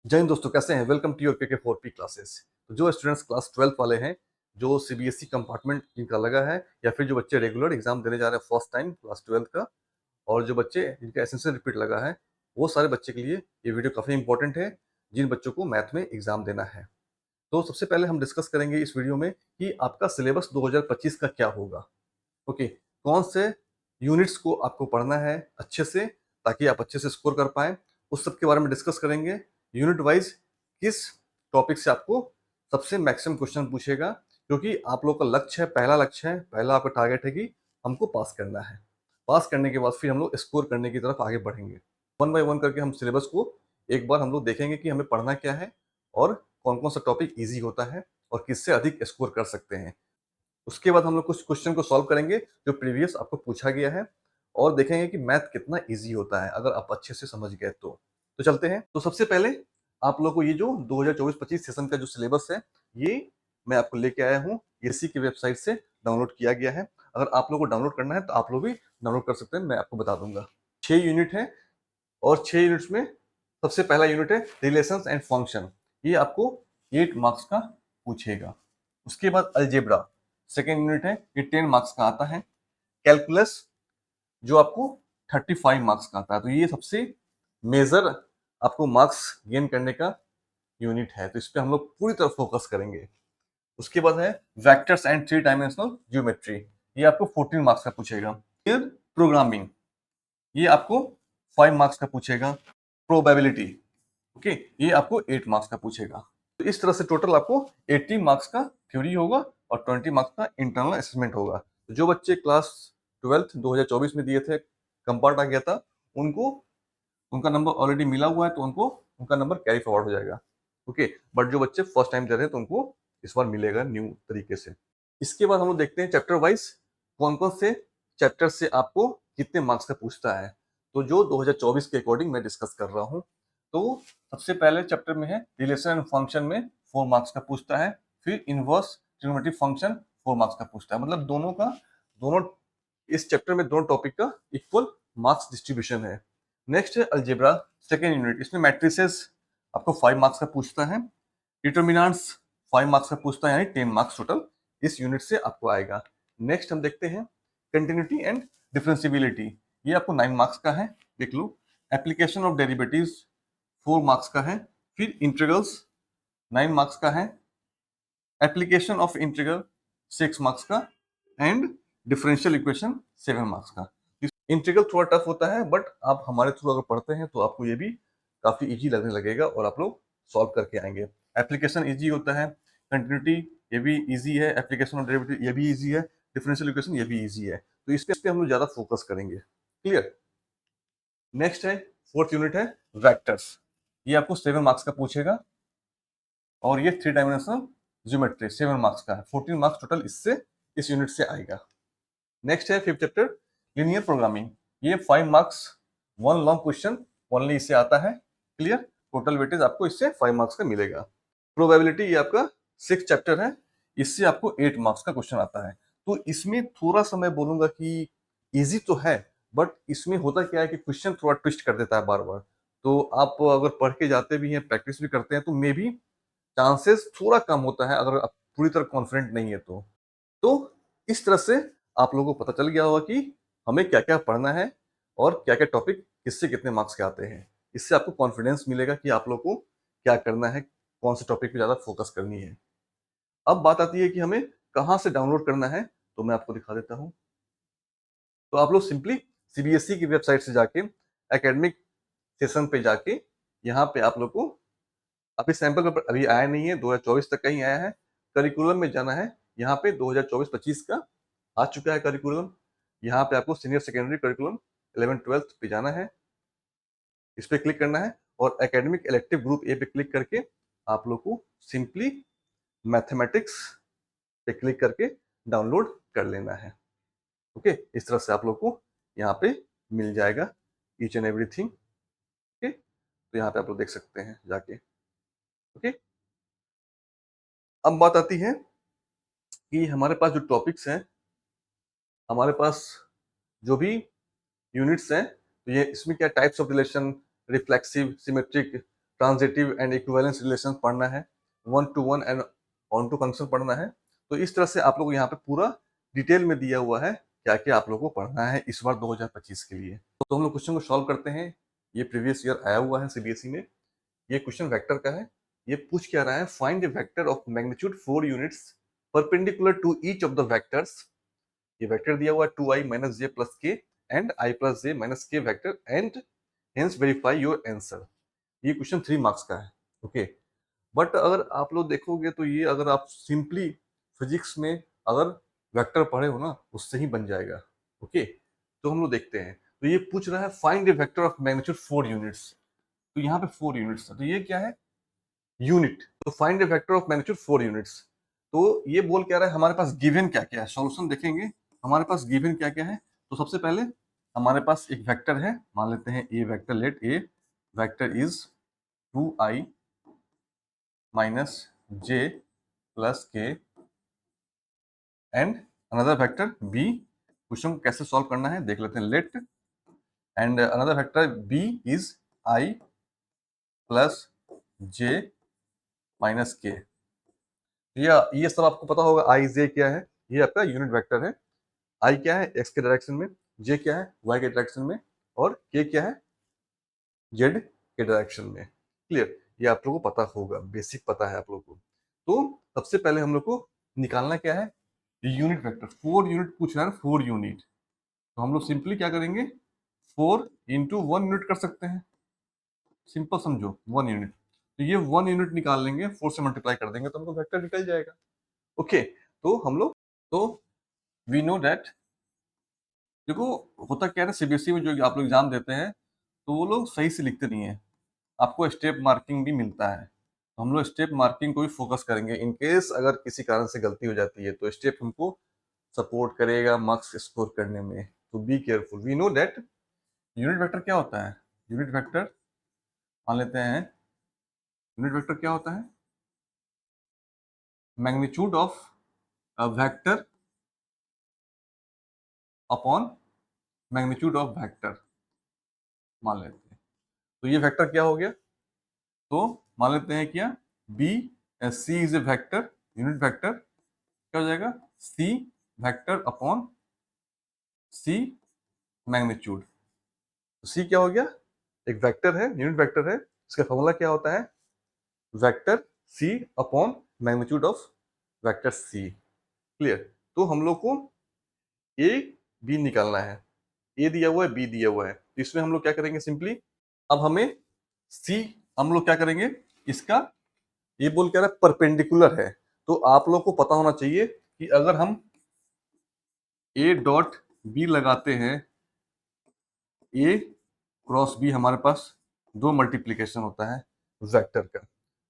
जय हिंद दोस्तों, कैसे हैं? वेलकम टू योर के 4P क्लासेस। तो जो स्टूडेंट्स क्लास 12 वाले हैं, जो सीबीएसई कंपार्टमेंट जिनका लगा है, या फिर जो बच्चे रेगुलर एग्जाम देने जा रहे हैं फर्स्ट टाइम क्लास 12 का, और जो बच्चे जिनका एसेंशियल रिपीट लगा है, वो सारे बच्चे के लिए ये वीडियो काफ़ी इंपॉर्टेंट है, जिन बच्चों को मैथ में एग्जाम देना है। तो सबसे पहले हम डिस्कस करेंगे इस वीडियो में कि आपका सिलेबस 2025 का क्या होगा। ओके, कौन से यूनिट्स को आपको पढ़ना है अच्छे से, ताकि आप अच्छे से स्कोर कर पाएँ, उस सब के बारे में डिस्कस करेंगे। यूनिट वाइज़ किस टॉपिक से आपको सबसे मैक्सिमम क्वेश्चन पूछेगा, क्योंकि आप लोग का लक्ष्य है, पहला लक्ष्य है, पहला आपका टारगेट है कि हमको पास करना है। पास करने के बाद फिर हम लोग स्कोर करने की तरफ आगे बढ़ेंगे। वन बाय वन करके हम सिलेबस को एक बार हम लोग देखेंगे कि हमें पढ़ना क्या है और कौन-कौन सा टॉपिक ईज़ी होता है और किससे अधिक स्कोर कर सकते हैं। उसके बाद हम लोग कुछ क्वेश्चन को सॉल्व करेंगे जो प्रीवियस आपको पूछा गया है, और देखेंगे कि मैथ कितना इजी होता है अगर आप अच्छे से समझ गए तो। चलते हैं। तो सबसे पहले आप लोगों को ये जो 2024-25 सेशन का जो सिलेबस है, ये मैं आपको लेके आया हूँ। इसी की वेबसाइट से डाउनलोड किया गया है। अगर आप लोगों को डाउनलोड करना है तो आप लोग भी डाउनलोड कर सकते हैं, मैं आपको बता दूंगा। 6 यूनिट है, और 6 यूनिट्स में सबसे पहला यूनिट है रिलेशंस एंड फंक्शन। ये आपको 8 मार्क्स का पूछेगा। उसके बाद अलजेब्रा सेकेंड यूनिट है, ये 10 मार्क्स का आता है। कैलकुलस जो आपको 35 मार्क्स का आता है। तो ये सबसे मेजर आपको मार्क्स गेन करने का यूनिट है, तो इस पे हम लोग पूरी तरह फोकस करेंगे। उसके बाद है vectors and three dimensional geometry, ये आपको 14 मार्क्स का पूछेगा। फिर प्रोग्रामिंग, ये आपको 5 मार्क्स का पूछेगा। प्रोबेबिलिटी, ओके, ये आपको 8 मार्क्स का पूछेगा। तो इस तरह से टोटल आपको 80 मार्क्स का थ्योरी होगा और 20 मार्क्स का इंटरनल असेसमेंट होगा। तो जो बच्चे क्लास 12 2024 में दिए थे, कंपार्ट आ गया था, उनको उनका नंबर ऑलरेडी मिला हुआ है, तो उनको उनका नंबर कैरी फॉरवर्ड हो जाएगा। ओके, बट जो बच्चे फर्स्ट टाइम दे रहे हैं तो उनको इस बार मिलेगा न्यू तरीके से। इसके बाद हम लोग देखते हैं चैप्टर वाइज कौन कौन से चैप्टर से आपको कितने मार्क्स का पूछता है। तो जो 2024 के अकॉर्डिंग मैं डिस्कस कर रहा हूँ, तो सबसे पहले चैप्टर में है रिलेशन एंड फंक्शन में 4 मार्क्स का पूछता है। फिर इनवर्स ट्रिग्नोमेट्रिक फंक्शन 4 मार्क्स का पूछता है। मतलब दोनों इस चैप्टर में दोनों टॉपिक का इक्वल मार्क्स डिस्ट्रीब्यूशन है। नेक्स्ट है अलजेब्रा सेकेंड यूनिट, इसमें मैट्रिसेस आपको 5 मार्क्स का पूछता है। डिटर्मिनेंट्स 5 मार्क्स का पूछता है, यानी 10 मार्क्स टोटल इस यूनिट से आपको आएगा। नेक्स्ट हम देखते हैं कंटिन्यूटी एंड डिफरेंशियबिलिटी, ये आपको 9 मार्क्स का है, देख लो। एप्लीकेशन ऑफ डेरिवेटिव्स 4 मार्क्स का है। फिर इंटीग्रल्स 9 मार्क्स का है। एप्लीकेशन ऑफ इंटीग्रल 6 मार्क्स का, एंड डिफरेंशियल इक्वेशन 7 मार्क्स का। इंटीग्रल थोड़ा टफ होता है, बट आप हमारे थ्रू अगर पढ़ते हैं तो आपको ये भी काफी इजी लगने लगेगा और आप लोग सॉल्व करके आएंगे। एप्लीकेशन इजी होता है, कंटिन्यूटी ये भी इजी है, एप्लीकेशन ऑफ डेरिवेटिव ये भी इजी है, डिफरेंशियल इक्वेशन ये भी इजी है। तो इस पे हम लोग ज्यादा फोकस करेंगे। क्लियर। नेक्स्ट है फोर्थ यूनिट है वेक्टर्स, ये आपको 7 मार्क्स का पूछेगा, और ये 3 डायमेंशनल ज्योमेट्री 7 मार्क्स का है। 14 मार्क्स टोटल इससे इस यूनिट से आएगा। नेक्स्ट है फिफ्थ चैप्टर लीनियर प्रोग्रामिंग, ये 5 मार्क्स 1 लॉन्ग क्वेश्चन ओनली इससे आता है। क्लियर। टोटल वेटेज आपको इससे 5 मार्क्स का मिलेगा। प्रोबेबिलिटी ये आपका 6 चैप्टर है, इससे आपको 8 मार्क्स का क्वेश्चन आता है। तो इसमें थोड़ा सा मैं बोलूंगा कि इजी तो है, बट इसमें होता क्या है कि क्वेश्चन थोड़ा ट्विस्ट कर देता है बार बार। तो आप अगर पढ़ के जाते भी हैं, प्रैक्टिस भी करते हैं, तो मे बी चांसेस थोड़ा कम होता है अगर आप पूरी तरह कॉन्फिडेंट नहीं है तो इस तरह से आप लोगों को पता चल गया होगा कि हमें क्या क्या पढ़ना है और क्या क्या टॉपिक किससे कितने मार्क्स के आते हैं। इससे आपको कॉन्फिडेंस मिलेगा कि आप लोग को क्या करना है, कौन से टॉपिक पे ज़्यादा फोकस करनी है। अब बात आती है कि हमें कहाँ से डाउनलोड करना है, तो मैं आपको दिखा देता हूँ। तो आप लोग सिंपली सीबीएसई की वेबसाइट से जाके एकेडमिक सेशन पे जाके, यहाँ पे आप लोग को अभी सैंपल पेपर अभी आया नहीं है, 2024 तक का ही आया है। करिकुलम में जाना है, यहाँ पे 2024-25 का आ चुका है करिकुलम। यहाँ पे आपको सीनियर सेकेंडरी करिकुलम 11th-12th पे जाना है, इस पे क्लिक करना है, और एकेडमिक इलेक्टिव ग्रुप ए पे क्लिक करके आप लोग को सिंपली मैथमेटिक्स पे क्लिक करके डाउनलोड कर लेना है। ओके, इस तरह से आप लोग को यहाँ पे मिल जाएगा ईच एंड एवरीथिंग। ओके, तो यहाँ पे आप लोग देख सकते हैं जाके। ओके, अब बात आती है कि हमारे पास जो टॉपिक्स हैं, हमारे पास जो भी यूनिट्स हैं, तो ये इसमें क्या types of relation, reflexive, symmetric, transitive and equivalence relation पढ़ना है, one to one and onto function पढ़ना है। तो इस तरह से आप लोग यहाँ पे पूरा डिटेल में दिया हुआ है क्या क्या आप लोगों को पढ़ना है इस बार 2025 के लिए। तो हम लोग क्वेश्चन को सॉल्व करते हैं। ये प्रीवियस ईयर आया हुआ है सीबीएसई में। ये क्वेश्चन वेक्टर का है। ये पूछ क्या रहा है, find a vector of magnitude 4 units perpendicular to each of the vectors. ये वेक्टर दिया हुआ है 2i minus j plus k and i plus j minus k vector and hence verify your answer. ये क्वेश्चन 3 मार्क्स का है। Okay, but अगर आप लोग देखोगे तो ये अगर आप सिंपली फिजिक्स में अगर वेक्टर पढ़े हो ना उससे ही बन जाएगा। ओके, तो हम लोग देखते हैं। तो ये पूछ रहा है find a vector of magnitude 4 units. तो यहाँ पे 4 यूनिट्स है, तो ये क्या है, यूनिट। तो find a vector of magnitude 4 units. तो ये बोल क्या रहा है, हमारे पास गिवन क्या क्या है, सॉल्यूशन देखेंगे हमारे पास गिवन क्या क्या है। तो सबसे पहले हमारे पास एक वेक्टर है, मान लेते हैं a vector, let a vector is 2i minus j plus k and another vector b. Question को कैसे सॉल्व करना है देख लेते हैं। Let and another vector b is i plus j minus k. ये सब आपको पता होगा, आई जे क्या है, ये आपका यूनिट वेक्टर है। आई क्या है, एक्स के डायरेक्शन में, जे क्या है, वाई के डायरेक्शन में, और के क्या है, जेड के डायरेक्शन में। क्लियर, ये आप लोगों को पता होगा, बेसिक पता है आप लोगों को। तो सबसे पहले हम लोग को निकालना क्या है, यूनिट वेक्टर। 4 यूनिट पूछ रहा है, 4 यूनिट। तो हम लोग सिंपली क्या करेंगे, 4 इंटू 1 यूनिट कर सकते हैं। सिंपल समझो, 1 यूनिट। तो ये 1 यूनिट निकाल लेंगे, 4 से मल्टीप्लाई कर देंगे तो हमको वेक्टर निकल जाएगा। ओके, तो हम लोग, तो वी नो दैट, देखो होता क्या है ना, सीबीएसई में जो आप लोग एग्जाम देते हैं तो वो लोग सही से लिखते नहीं है, आपको स्टेप मार्किंग भी मिलता है। तो हम लोग स्टेप मार्किंग को भी फोकस करेंगे। इन केस अगर किसी कारण से गलती हो जाती है तो स्टेप हमको सपोर्ट करेगा मार्क्स स्कोर करने में। तो be careful. We know that unit vector क्या होता है, यूनिट वेक्टर मान लेते हैं, यूनिट वेक्टर क्या होता है, magnitude of a vector upon magnitude of vector मान लेते हैं। तो ये वेक्टर क्या हो गया, तो मान लेते हैं क्या, B, C is a vector, unit vector क्या हो जाएगा, C vector upon C magnitude. तो सी क्या हो गया, एक वेक्टर है, यूनिट वेक्टर है, इसका फॉर्मूला क्या होता है, vector c upon magnitude of vector c. Clear, तो हम लोग को ए बी निकालना है। ए दिया हुआ है, बी दिया हुआ है, तो इसमें हम लोग क्या करेंगे, सिंपली अब हमें सी, हम लोग क्या करेंगे, इसका ये बोल क्या रहा है, परपेंडिकुलर है। तो आप लोग को पता होना चाहिए कि अगर हम ए डॉट बी लगाते हैं, ए क्रॉस बी हमारे पास दो मल्टीप्लीकेशन होता है वेक्टर का।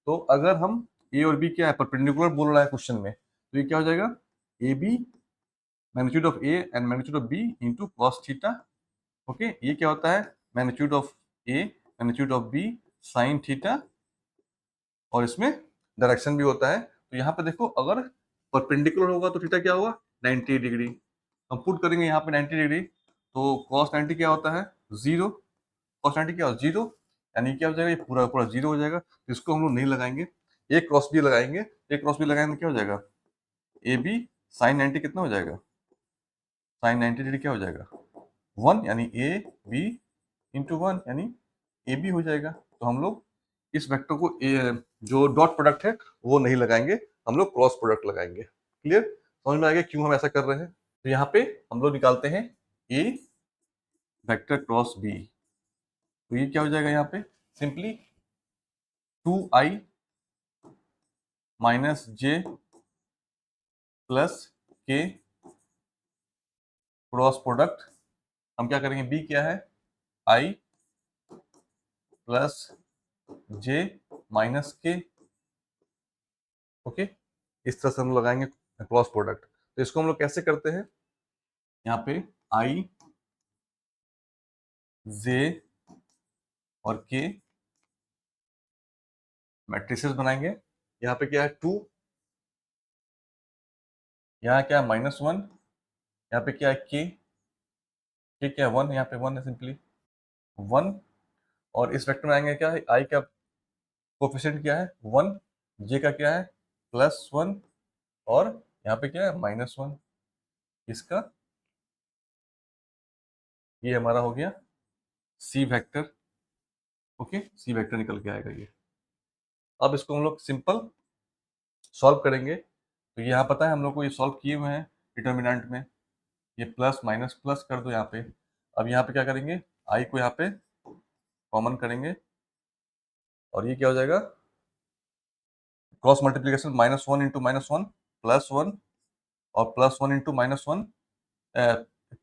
तो अगर हम ए और बी क्या है, परपेंडिकुलर बोल रहा है क्वेश्चन में, तो ये क्या हो जाएगा, a b magnitude of a and magnitude of b into cos theta. Okay, ये क्या होता है, magnitude of a magnitude of b sine theta, और इसमें डायरेक्शन भी होता है। तो यहाँ पे देखो, अगर परपेंडिकुलर होगा तो थीटा क्या होगा, 90 डिग्री। हम पुट करेंगे यहाँ पे 90 डिग्री, तो cos 90 क्या होता है, जीरो। cos 90 क्या होता है, जीरो, यानी क्या हो जाएगा, ये पूरा पूरा जीरो हो जाएगा। तो इसको हम लोग नहीं लगाएंगे, एक क्रॉस बी लगाएंगे। एक क्रॉस बी लगाएंगे क्या हो जाएगा, ए बी साइन 90 कितना हो जाएगा, साइन 90 डिग्री क्या हो जाएगा, 1, यानी ए बी इंटू 1 यानी ए बी हो जाएगा। तो हम लोग इस वेक्टर को जो डॉट प्रोडक्ट है वो नहीं लगाएंगे, हम लोग क्रॉस प्रोडक्ट लगाएंगे। क्लियर, समझ में आ गया क्यों हम ऐसा कर रहे हैं। तो यहाँ पे हम लोग निकालते हैं ए वेक्टर क्रॉस बी। तो ये क्या हो जाएगा, यहाँ पे simply 2i minus j plus के क्रॉस प्रोडक्ट, हम क्या करेंगे, बी क्या है, i प्लस जे माइनस के। ओके, इस तरह से हम लगाएंगे क्रॉस प्रोडक्ट। तो इसको हम लोग कैसे करते हैं, यहाँ पे आई जे और के मैट्रिसेस बनाएंगे। यहाँ पे क्या है 2, यहाँ क्या है -1, यहाँ पे क्या है के क्या है 1, यहाँ पे 1 है, सिंपली 1। और इस वेक्टर में आएंगे क्या, आई क्या कोफिशिएंट क्या है 1, जे का क्या है +1 और यहाँ पे क्या है -1। इसका ये हमारा हो गया C vector. Okay, C vector निकल के आएगा ये। अब इसको हम लोग सिंपल सॉल्व करेंगे। तो यहाँ पता है हम लोग को ये सॉल्व किए हुए हैं डिटर्मिनेंट में। ये प्लस माइनस प्लस कर दो यहाँ पे। अब यहाँ पे क्या करेंगे, आई को यहाँ पे कॉमन करेंगे और ये क्या हो जाएगा क्रॉस मल्टीप्लीकेशन -1 इंटू -1 +1 और +1 इंटू -1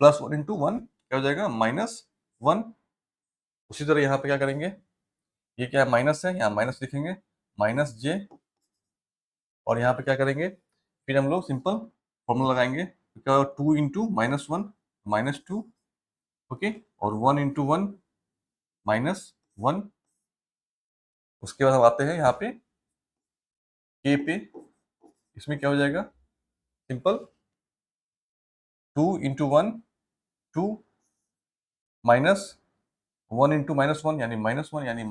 +1 इंटू 1 क्या हो जाएगा -1। उसी तरह यहाँ पे क्या करेंगे, ये क्या है माइनस है, यहाँ माइनस लिखेंगे -j और यहाँ पे क्या करेंगे, फिर हम लोग सिंपल फॉर्मूला लगाएंगे। तो क्या 2 इंटू -1 -2, ओके, और 1 इंटू 1 -1। उसके बाद हम आते हैं यहाँ पे k पे। इसमें क्या हो जाएगा सिंपल 2 इंटू 1 2 -1 इंटू -1 यानी -1 यानी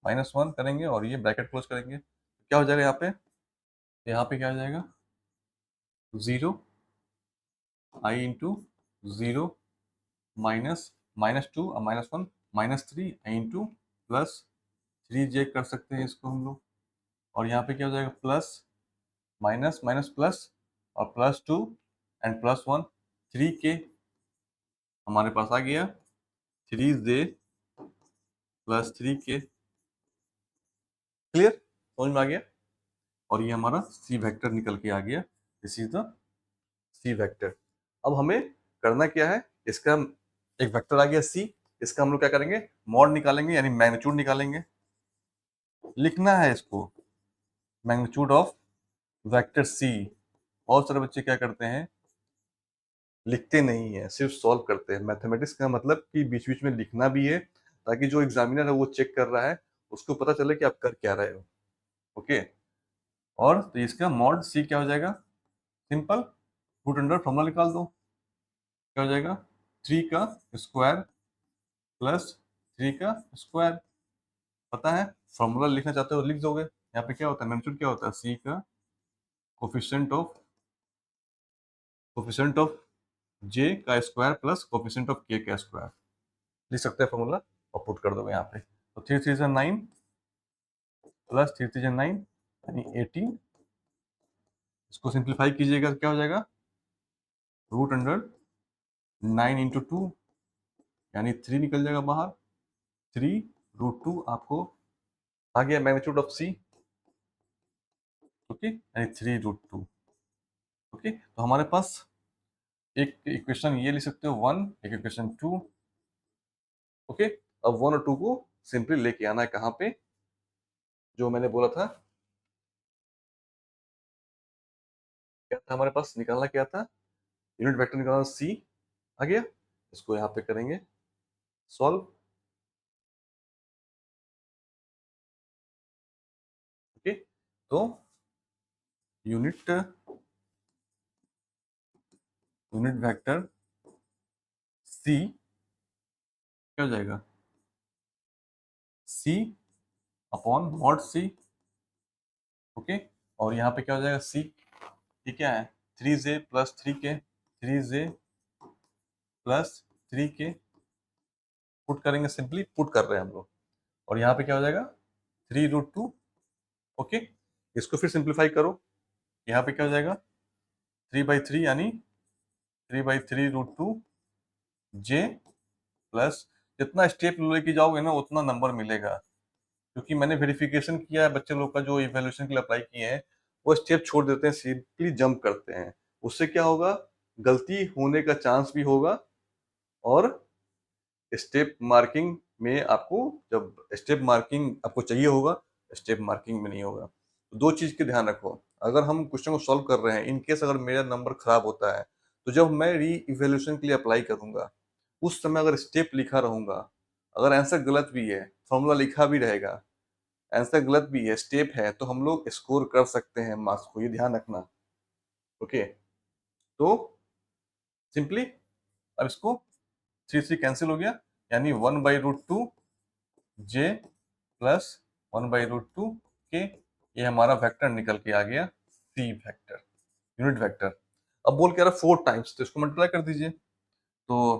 -1 करेंगे और ये ब्रैकेट क्लोज करेंगे। क्या हो जाएगा यहाँ पे क्या हो जाएगा 0 आई इंटू 0 -2 और -1 -3 आई इंटू +3j कर सकते हैं इसको हम लोग। और यहाँ पे क्या हो जाएगा प्लस माइनस माइनस प्लस और +2 एंड +1 3k हमारे पास आ गया 3j +3k। क्लियर, समझ में आ गया। और ये हमारा सी वेक्टर निकल के आ गया, this is the c vector. अब हमें करना क्या है, इसका एक वेक्टर आ गया सी, इसका हम लोग क्या करेंगे मॉड निकालेंगे यानी मैग्नीट्यूड निकालेंगे। लिखना है इसको मैग्नीट्यूड ऑफ वेक्टर सी। बहुत सारे बच्चे क्या करते हैं लिखते नहीं है, सिर्फ सॉल्व करते हैं। मैथमेटिक्स का मतलब कि बीच बीच में लिखना भी है, ताकि जो एग्जामिनर है वो चेक कर रहा है उसको पता चले कि आप कर क्या रहे हो। ओके, और तो इसका मॉड सी क्या हो जाएगा सिंपल रूट अंडर फॉर्मूला निकाल दो। क्या हो जाएगा 3 का स्क्वायर +3 का स्क्वायर। पता है फॉर्मूला लिखना चाहते हो लिख दोगे। यहाँ पे क्या होता है मैग्नीट्यूड क्या होता है सी का कोफिशिएंट ऑफ जे का स्क्वायर प्लस कोफिशिएंट ऑफ के का स्क्वायर। लिख सकते हैं फॉर्मूला और पुट कर दोगे यहाँ पे। तो 3 3 9 प्लस 3 3 9 यानी 18। इसको सिंप्लीफाई कीजिएगा क्या हो जाएगा रूट अंडर 9 इंटू 2 यानी 3 निकल जाएगा बाहर। 3 √2 आपको आ गया मैग्नीट्यूड ऑफ सी। ओके, यानी 3 √2। ओके, तो हमारे पास एक इक्वेशन ये लिख सकते हो 1, एक इक्वेशन 2। ओके, अब 1 और 2 को सिंपली लेके आना है कहाँ पे, जो मैंने बोला था क्या था हमारे पास निकालना क्या था, यूनिट वेक्टर निकालना सी आ गया। इसको यहाँ पे करेंगे सॉल्व। ओके, तो यूनिट यूनिट वेक्टर सी क्या हो जाएगा सी अपॉन मॉड सी। ओके, और यहाँ पे क्या हो जाएगा सी, ये क्या है 3j +3k 3j +3k put करेंगे, सिंपली पुट कर रहे हैं हम लोग। और यहाँ पे क्या हो जाएगा 3 √2। ओके, इसको फिर सिंप्लीफाई करो। यहाँ पे क्या हो जाएगा 3/3 यानी 3/3 √2 j प्लस जितना स्टेप लेके जाओगे ना उतना नंबर मिलेगा। क्योंकि मैंने वेरिफिकेशन किया है बच्चे लोग का जो इवैल्यूएशन के लिए अप्लाई किए हैं, वो स्टेप छोड़ देते हैं, सिंपली जंप करते हैं। उससे क्या होगा गलती होने का चांस भी होगा और स्टेप मार्किंग में आपको जब स्टेप मार्किंग आपको चाहिए होगा स्टेप मार्किंग में नहीं होगा। तो दो चीज के ध्यान रखो, अगर हम क्वेश्चन को सॉल्व कर रहे हैं इन केस अगर मेरा नंबर खराब होता है तो जब मैं री इवेल्यूशन के लिए अप्लाई करूंगा उस समय अगर स्टेप लिखा रहूंगा, अगर आंसर गलत भी है फॉर्मूला लिखा भी रहेगा, आंसर गलत भी है स्टेप है, तो हम लोग स्कोर कर सकते हैं मार्क्स को, ये ध्यान रखना। ओके, तो सिंपली अब इसको 3 3 कैंसिल हो गया यानी 1/√2 j प्लस 1/√2 के, ये हमारा वेक्टर निकल के आ गया सी वेक्टर, यूनिट वेक्टर। अब बोल कह रहा 4 टाइम्स, तो इसको मल्टीप्लाई कर दीजिए, तो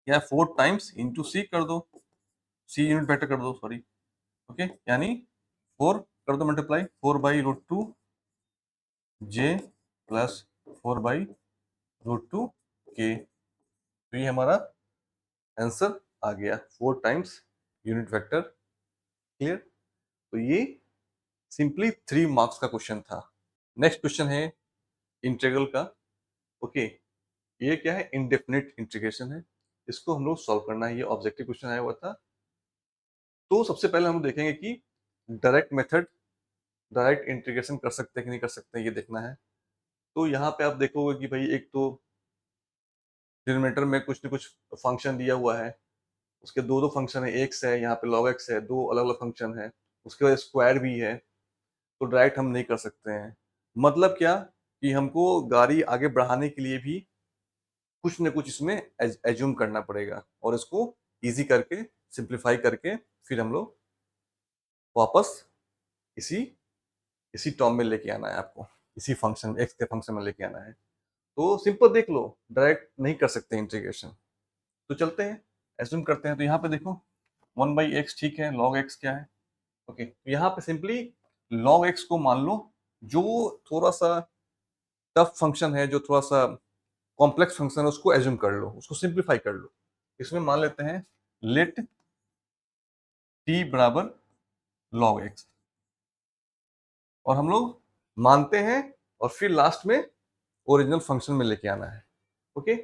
क्या 4 टाइम्स इंटू सी कर दो, सी यूनिट वेक्टर कर दो, सॉरी, ओके, यानी 4 कर दो मल्टीप्लाई, 4/√2 जे प्लस 4/√2 के, तो ये हमारा आंसर आ गया 4 टाइम्स यूनिट वेक्टर। क्लियर? तो ये सिंपली 3 मार्क्स का क्वेश्चन था। नेक्स्ट क्वेश्चन है इंटीग्रल का। ओके, ये क्या है, इनडेफिनिट इंटीग्रेशन है, इसको हम लोग सॉल्व करना है, ये ऑब्जेक्टिव क्वेश्चन आया हुआ था। तो सबसे पहले हम देखेंगे कि डायरेक्ट मेथड, डायरेक्ट इंटीग्रेशन कर सकते हैं कि नहीं कर सकते हैं, ये देखना है। तो यहाँ पे आप देखोगे कि भाई एक तो डिनोमिनेटर में कुछ न कुछ फंक्शन दिया हुआ है, उसके दो दो फंक्शन है, एक्स है, यहाँ पे log x है, दो अलग अलग फंक्शन है, उसके बाद स्क्वायर भी है, तो डायरेक्ट हम नहीं कर सकते हैं। मतलब क्या कि हमको गाड़ी आगे बढ़ाने के लिए भी कुछ न कुछ इसमें एज्यूम करना पड़ेगा, और इसको इजी करके, सिंप्लीफाई करके फिर हम लोग वापस इसी इसी टर्म में लेके आना है आपको, इसी फंक्शन एक्स के फंक्शन में लेके आना है। तो सिंपल देख लो, डायरेक्ट नहीं कर सकते इंटीग्रेशन, तो चलते हैं, एज्यूम करते हैं। तो यहाँ पे देखो 1/x, ठीक है, log x क्या है, ओके, तो यहाँ पे सिंपली log x को मान लो, जो थोड़ा सा टफ फंक्शन है, जो थोड़ा सा कॉम्प्लेक्स फंक्शन है, उसको एज्यूम कर लो, उसको सिंप्लीफाई कर लो। इसमें मान लेते हैं लेट t बराबर log x, और हम लोग मानते हैं, और फिर लास्ट में ओरिजिनल फंक्शन में लेके आना है। Okay,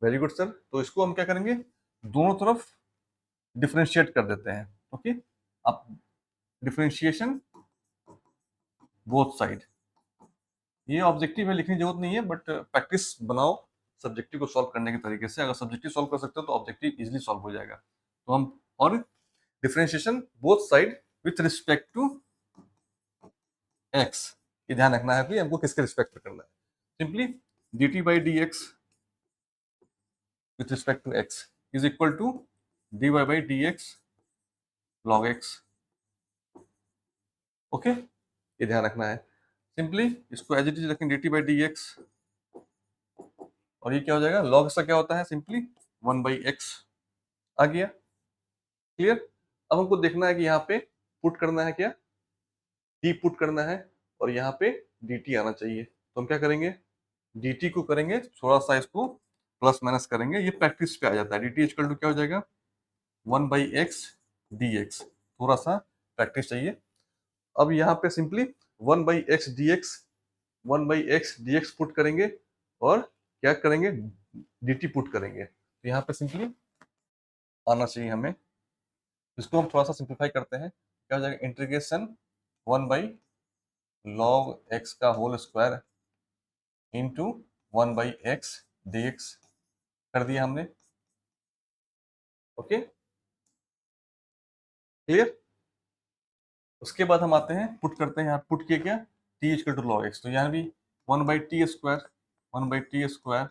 very good sir. तो इसको हम क्या करेंगे, दोनों तरफ डिफरेंशिएट कर देते हैं। ओके, अब डिफरेंशिएशन बोथ साइड, ये ऑब्जेक्टिव है, लिखने की जरूरत नहीं है, बट प्रैक्टिस बनाओ सब्जेक्टिव को सॉल्व करने के तरीके से। अगर सब्जेक्टिव सॉल्व कर सकते हो तो ऑब्जेक्टिव इजीली सॉल्व हो जाएगा। तो हम, और differentiation both side with respect to x, ये ध्यान रखना है कि हमको किसके रिस्पेक्ट में करना है। Simply dt/dx with respect to x is equal to dy/dx log x। Okay, ये ध्यान रखना है। सिंपली इसको एज इट इज रखें, dt/dx, और ये क्या हो जाएगा, log x का क्या होता है, सिंपली 1/x आ गया। क्लियर? अब हमको देखना है कि यहाँ पे पुट करना है क्या, d पुट करना है, और यहाँ पे dt आना चाहिए। तो हम क्या करेंगे, dt को करेंगे थोड़ा सा, इसको प्लस माइनस करेंगे, ये प्रैक्टिस पे आ जाता है। dt इक्वल टू क्या हो जाएगा, 1/x dx, थोड़ा सा प्रैक्टिस चाहिए। अब यहाँ पे simply 1/x dx, 1/x dx put करेंगे, और क्या करेंगे, dt पुट करेंगे, तो यहाँ पे सिंपली आना चाहिए हमें। इसको हम थोड़ा सा सिंप्लीफाई करते हैं, क्या हो जाएगा, इंटीग्रेशन 1/log x का whole square into 1/x dx कर दिया हमने। Okay, clear? उसके बाद हम आते हैं, पुट करते हैं, यहाँ पुट किए क्या, t equal to log x, तो यहाँ भी 1/t², 1/t²,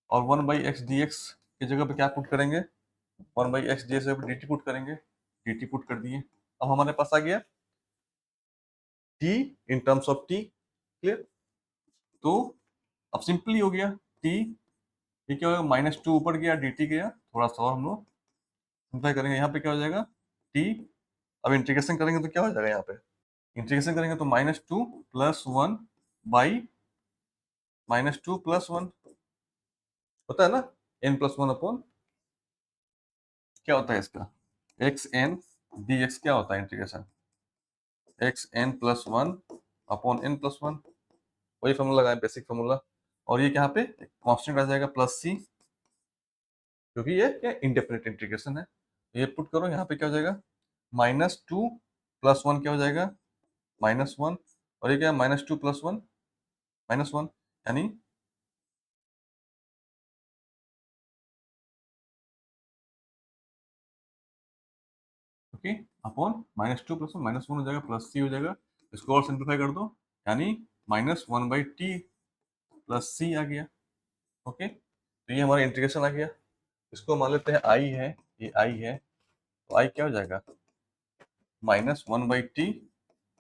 और 1/x dx की जगह पे क्या पुट करेंगे, 1/x dx पे dt पुट करेंगे, dt पुट कर दिए। अब हमारे पास आ गया t in terms of t। Clear? तो अब सिंपली हो गया t, ये क्या होगा, -2 ऊपर गया, dt गया, थोड़ा सा और हम लोग सिंप्लाई करेंगे, यहाँ पे क्या हो जाएगा t। अब इंटीग्रेशन करेंगे तो क्या हो जाएगा, यहाँ पे इंटीग्रेशन करेंगे तो -2 + 1 बाई -2 + 1 होता है ना, n+1 अपॉन, क्या होता है इसका, xn dx, क्या होता है इंटीग्रेशन, xn+1 अपॉन n+1, वही फॉर्मूला लगाए, बेसिक फॉर्मूला। और ये यहाँ पे कांस्टेंट आ जाएगा +c, क्योंकि ये क्या इंडेफिनिट इंटीग्रेशन है। ये पुट करो, यहाँ पे क्या हो जाएगा, -2 + 1 क्या हो जाएगा, -1, और ये क्या, -2 + 1 -1, यानी ओके, अपॉन -2 + 1 -1 हो जाएगा, +c हो जाएगा। इसको और सिंप्लीफाई कर दो, यानी -1/t + c आ गया। ओके, तो ये हमारा इंटीग्रेशन आ गया। इसको मान लेते हैं i है, ये i है, तो i क्या हो जाएगा, माइनस 1/t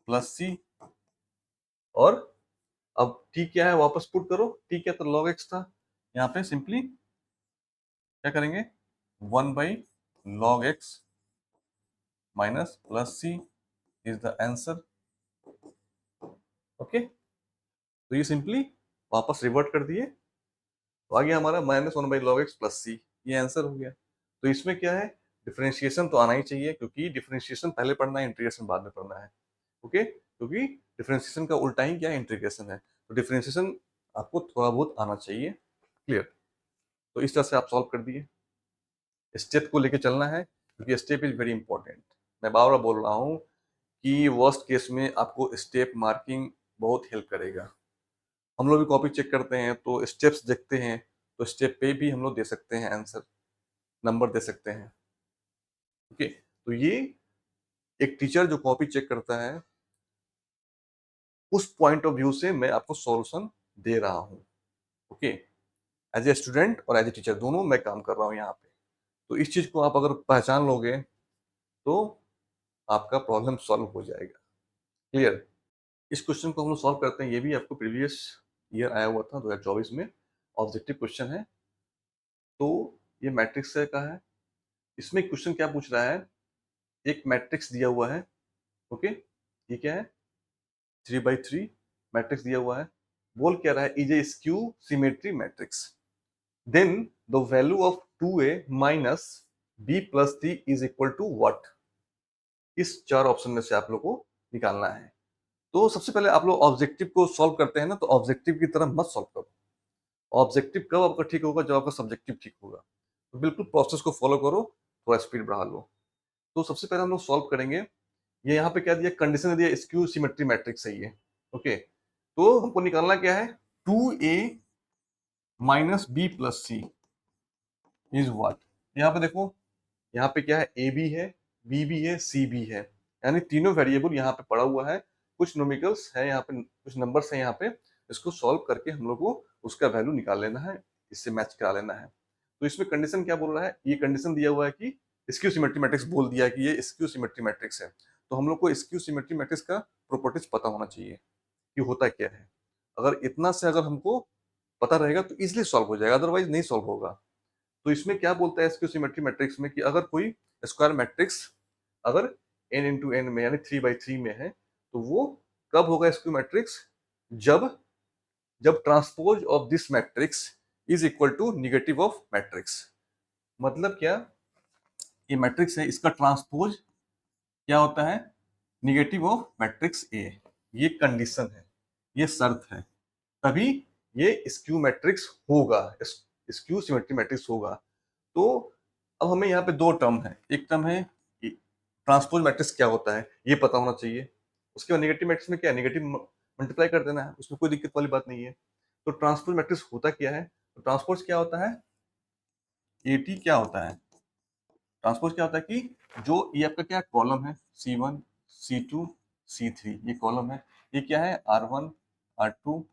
प्लस सी, और अब t क्या है वापस पुट करो, t क्या तो log x था, यहाँ पे सिंपली क्या करेंगे 1/log x minus plus c is the answer. Okay, तो ये सिंपली वापस रिवर्ट कर दिए, तो आ गया हमारा -1/log x प्लस सी, ये आंसर हो गया। तो इसमें क्या है, डिफरेंशिएशन तो आना ही चाहिए, क्योंकि डिफरेंशिएशन पहले पढ़ना है, इंटीग्रेशन बाद में पढ़ना है। ओके, क्योंकि डिफरेंशिएशन का उल्टा ही क्या है, इंटीग्रेशन है। तो डिफरेंशिएशन आपको थोड़ा बहुत आना चाहिए। क्लियर, तो इस तरह से आप सॉल्व कर दिए। स्टेप को लेके चलना है, क्योंकि स्टेप इज वेरी इंपॉर्टेंट। मैं बार बार बोल रहा हूँ कि वर्स्ट केस में आपको स्टेप मार्किंग बहुत हेल्प करेगा। हम लोग भी कॉपी चेक करते हैं तो स्टेप्स देखते हैं, तो स्टेप पे भी हम लोग दे सकते हैं आंसर, नंबर दे सकते हैं। ओके, तो ये एक टीचर जो कॉपी चेक करता है, उस पॉइंट ऑफ व्यू से मैं आपको सॉल्यूशन दे रहा हूँ। ओके, एज ए स्टूडेंट और एज ए टीचर दोनों मैं काम कर रहा हूँ यहाँ पे। तो इस चीज को आप अगर पहचान लोगे तो आपका प्रॉब्लम सॉल्व हो जाएगा। क्लियर, इस क्वेश्चन को हम लोग सॉल्व करते हैं, ये भी आपको प्रीवियस ईयर आया हुआ था 2024 में, ऑब्जेक्टिव क्वेश्चन है। तो ये मैट्रिक्स का है। इसमें क्वेश्चन क्या पूछ रहा है, एक मैट्रिक्स दिया हुआ है। ओके, ये क्या है 3/3 मैट्रिक्स दिया हुआ है। बोल क्या रहा है, is a skew symmetry matrix, then the value of 2a minus b plus c is equal to what. इस चार ऑप्शन में से आप लोग को निकालना है। तो सबसे पहले आप लोग ऑब्जेक्टिव को सॉल्व करते हैं ना, तो ऑब्जेक्टिव की तरह मत सॉल्व करो। ऑब्जेक्टिव कब आपका ठीक होगा, जब आपका सब्जेक्टिव ठीक होगा। तो बिल्कुल प्रोसेस को फॉलो करो, थोड़ा स्पीड बढ़ा लो। तो सबसे पहले हम लोग सॉल्व करेंगे। ये यहाँ पे क्या दिया, कंडीशन दिया स्क्यू सिमेट्री मैट्रिक्स है ये। ओके, तो हमको निकालना क्या है, 2a minus b plus c is what. यहाँ पे देखो, यहाँ पे क्या है, ए भी है, बी भी है, सी भी है, यानी तीनों वेरिएबल यहाँ पे पड़ा हुआ है। कुछ न्यूमेरिकल्स है यहाँ पे, कुछ नंबर्स है यहाँ पे, इसको सॉल्व करके हम लोग को उसका वैल्यू निकाल लेना है, इससे मैच करा लेना है। तो इसमें कंडीशन क्या बोल रहा है, ये कंडीशन दिया हुआ है कि स्क्यू सिमेट्री मैट्रिक्स बोल दिया है कि ये स्क्यू सिमेट्री मैट्रिक्स है। तो हम लोग को स्क्यू सिमेट्री मैट्रिक्स का प्रॉपर्टीज पता होना चाहिए कि होता क्या है। अगर इतना से अगर हमको पता रहेगा तो इजिली सॉल्व हो जाएगा, अदरवाइज नहीं सॉल्व होगा। तो इसमें क्या बोलता है स्क्यू सिमेट्री मैट्रिक्स में, कि अगर कोई स्क्वायर मैट्रिक्स अगर n इंटू एन में यानी 3/3 में है, तो वो कब होगा स्क्यू मैट्रिक्स, जब जब transpose of this matrix is equal to negative of matrix. मतलब क्या, ये मैट्रिक्स है, इसका ट्रांसपोज क्या होता है, निगेटिव ऑफ मैट्रिक्स ए। ये कंडीशन है, ये शर्त है, तभी ये स्क्यू मैट्रिक्स होगा, स्क्यू सिमेट्री मैट्रिक्स होगा। तो अब हमें यहाँ पे दो टर्म है, एक टर्म है ट्रांसपोज मैट्रिक्स क्या होता है ये पता होना चाहिए। उसके बाद नेगेटिव मैट्रिक्स में क्या है, नेगेटिव मल्टीप्लाई कर देना है, उसमें कोई दिक्कत वाली बात नहीं है। तो ट्रांसपोज मैट्रिक्स होता क्या है, तो ट्रांसपोज क्या होता है, एटी क्या होता है, ट्रांसपोज क्या होता है कि जो ये आपका क्या कॉलम है, C1 C2 C3 ये कॉलम है, ये क्या है R1 R2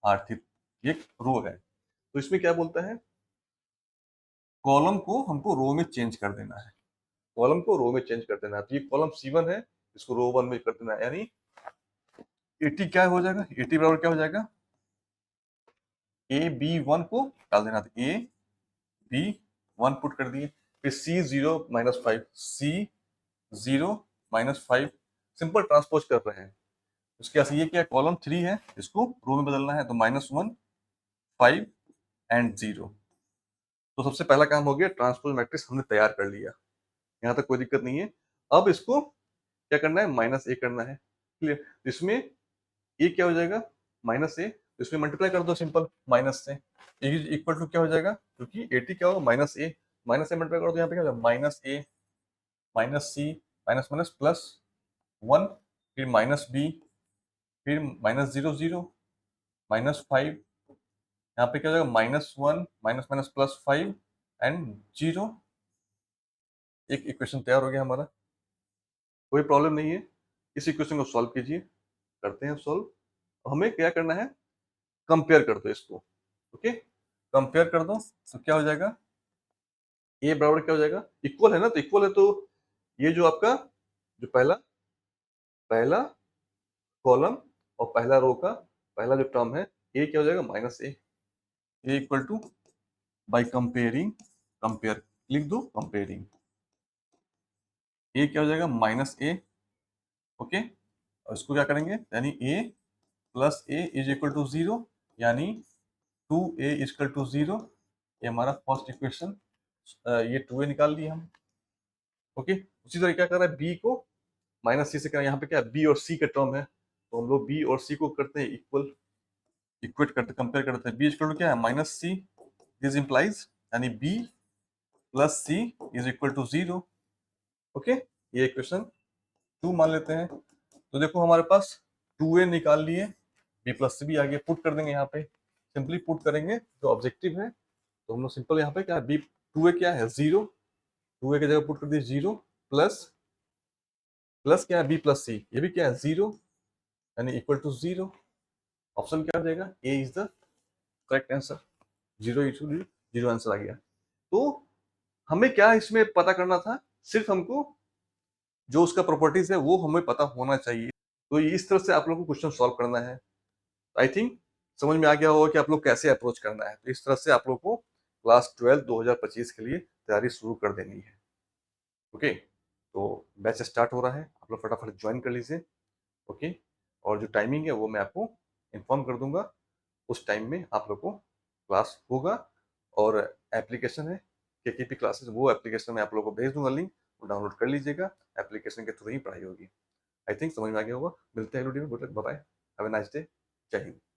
R3, ये रो है। तो इसमें क्या बोलता है, कॉलम को हमको रो में चेंज कर देना है, कॉलम को रो में चेंज कर देना है। तो ये कॉलम C1 है, इसको रो 1 में कर देना है, यानी 80 क्या हो जाएगा, 80 बराबर क्या हो जाएगा, AB1 को डाल देना, तो AB1 पुट कर दिए, फिर C0 minus 5, C0 minus 5, simple transpose कर रहे हैं। उसके बाद ये क्या कॉलम 3 है, इसको रो में बदलना है, तो -1 5 एंड 0। तो सबसे पहला काम हो गया, ट्रांसपोज मैट्रिक्स हमने तैयार कर लिया, यहाँ तक कोई दिक्कत नहीं है। अब इसको क्या करना है, -a करना है। क्लियर, इसमें ए क्या हो जाएगा, -a, इसमें मल्टीप्लाई कर दो सिंपल माइनस से, इक्वल टू क्या हो जाएगा, क्योंकि 80 क्या होगा -a, -a मल्टीप्लाई कर दो, यहाँ पे क्या हो जाएगा, -a minus c minus minus plus 1, फिर -b, फिर -0 0 -5, यहाँ पे क्या हो जाएगा, -1 माइनस माइनस +5 एंड 0। एक इक्वेशन तैयार हो गया हमारा, कोई प्रॉब्लम नहीं है। इस इक्वेशन को सॉल्व कीजिए, करते हैं सॉल्व। हमें क्या करना है, कंपेयर कर दो इसको। ओके, कंपेयर कर दो, तो क्या हो जाएगा, ए बराबर क्या हो जाएगा, इक्वल है ना, तो इक्वल है, तो ये जो आपका जो पहला पहला कॉलम और पहला रो का पहला जो टर्म है ए क्या हो जाएगा minus A equal two by comparing compare लिख दो कंपेयरिंग ए क्या हो जाएगा माइनस ए ओके और इसको क्या करेंगे यानी a plus a is equal to 0 यानी 2a इक्वल टू 0 ये हमारा फर्स्ट इक्वेशन ये 2a निकाल लिए हम ओके उसी तरह क्या कर रहा है बी को माइनस सी से कर यहाँ पे क्या बी और सी का टर्म है तो हम लोग बी और सी को करते हैं इक्वेट करते कंपेयर करते हैं बी इक्वल टू क्या है माइनस सी दिस इंप्लाइज यानी b plus c is equal to 0 okay ये इक्वेशन 2 मान लेते हैं तो देखो हमारे पास 2a निकाल लिए b प्लस सी भी आगे पुट कर देंगे यहाँ पे सिंपली पुट करेंगे जो ऑब्जेक्टिव है तो हम लोग सिंपल यहाँ पे क्या है b 2a क्या है 0 2a की जगह पुट कर दिए 0 प्लस प्लस क्या है b प्लस सी ये भी क्या है 0 यानी इक्वल टू 0 ऑप्शन क्या हो जाएगा a is the correct answer 0 answer आ गया तो हमें क्या इसमें पता करना था सिर्फ हमको जो उसका प्रॉपर्टीज है वो हमें पता होना चाहिए तो इस तरह से आप लोगों को क्वेश्चन सॉल्व करना है आई थिंक समझ में आ गया होगा कि आप लोग कैसे अप्रोच करना है तो इस तरह से आप लोग को क्लास 12 2025 के लिए तैयारी शुरू कर देनी है ओके तो बैच स्टार्ट हो रहा है आप लोग फटाफट ज्वाइन कर लीजिए ओके और जो टाइमिंग है वो मैं आपको इन्फॉर्म कर दूंगा उस टाइम में आप लोग को क्लास होगा और एप्लीकेशन है केकेपी क्लासेस वो एप्लीकेशन मैं आप लोगों को भेज दूंगा लिंक वो डाउनलोड कर लीजिएगा एप्लीकेशन के थ्रू ही पढ़ाई होगी आई थिंक समझ में आ गया होगा मिलते हैं वीडियो में good luck bye bye have a nice day जय हिंद